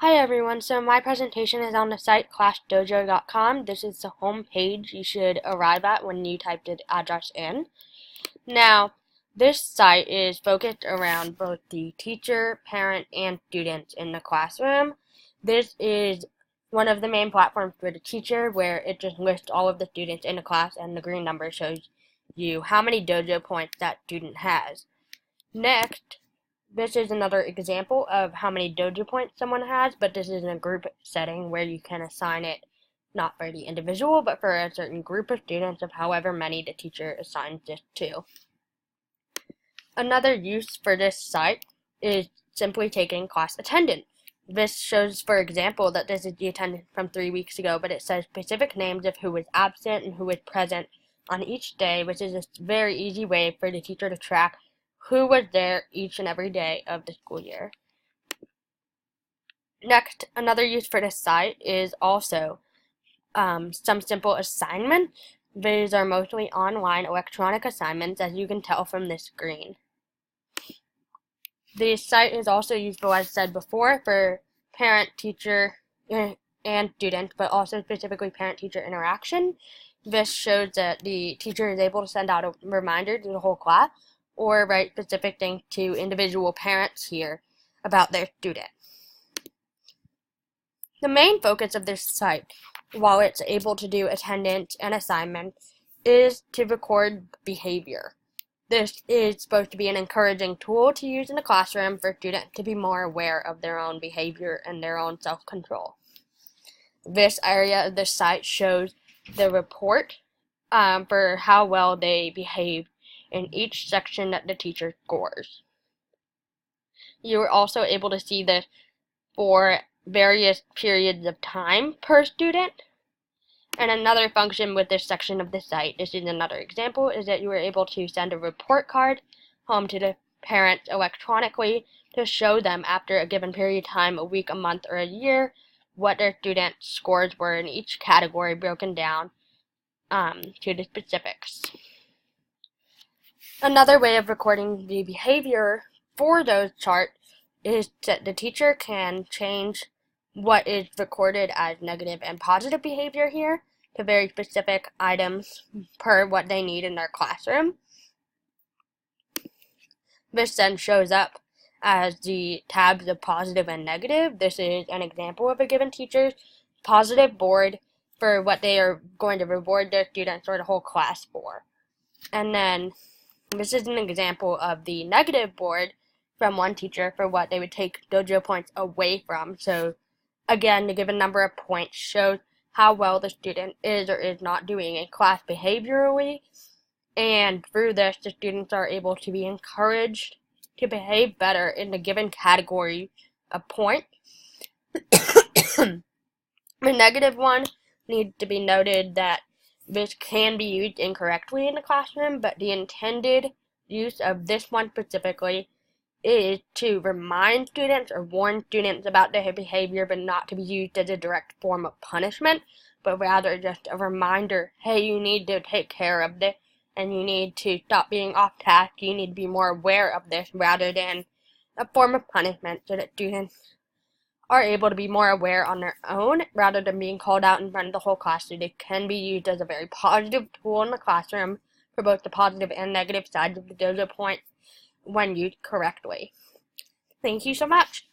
Hi everyone, so my presentation is on the site classdojo.com. This is the home page you should arrive at when you type the address in. Now, this site is focused around both the teacher, parent, and students in the classroom. This is one of the main platforms for the teacher where it just lists all of the students in the class and the green number shows you how many dojo points that student has. Next, this is another example of how many dojo points someone has, but this is in a group setting where you can assign it not for the individual, but for a certain group of students of however many the teacher assigns this to. Another use for this site is simply taking class attendance. This shows, for example, that this is the attendance from 3 weeks ago, but it says specific names of who was absent and who was present on each day, which is a very easy way for the teacher to track who was there each and every day of the school year. Next, another use for this site is also some simple assignments. These are mostly online electronic assignments, as you can tell from this screen. The site is also useful, as said before, for parent, teacher, and student, but also specifically parent-teacher interaction. This shows that the teacher is able to send out a reminder to the whole class or write specific things to individual parents here about their student. The main focus of this site, while it's able to do attendance and assignments, is to record behavior. This is supposed to be an encouraging tool to use in the classroom for students to be more aware of their own behavior and their own self-control. This area of the site shows the report for how well they behave in each section that the teacher scores. You are also able to see this for various periods of time per student. And another function with this section of the site, this is another example, is that you are able to send a report card home to the parents electronically to show them after a given period of time, a week, a month, or a year, what their student scores were in each category broken down to the specifics. Another way of recording the behavior for those charts is that the teacher can change what is recorded as negative and positive behavior here to very specific items per what they need in their classroom. This then shows up as the tabs of positive and negative. This is an example of a given teacher's positive board for what they are going to reward their students or the whole class for. And then this is an example of the negative board from one teacher for what they would take dojo points away from. So again, the given number of points shows how well the student is or is not doing in class behaviorally. And through this, the students are able to be encouraged to behave better in the given category of points. The negative one needs to be noted that this can be used incorrectly in the classroom, but the intended use of this one specifically is to remind students or warn students about their behavior, but not to be used as a direct form of punishment, but rather just a reminder, hey, you need to take care of this, and you need to stop being off task, you need to be more aware of this, rather than a form of punishment, so that students are able to be more aware on their own rather than being called out in front of the whole class. So they can be used as a very positive tool in the classroom for both the positive and negative sides of the dojo point when used correctly. Thank you so much.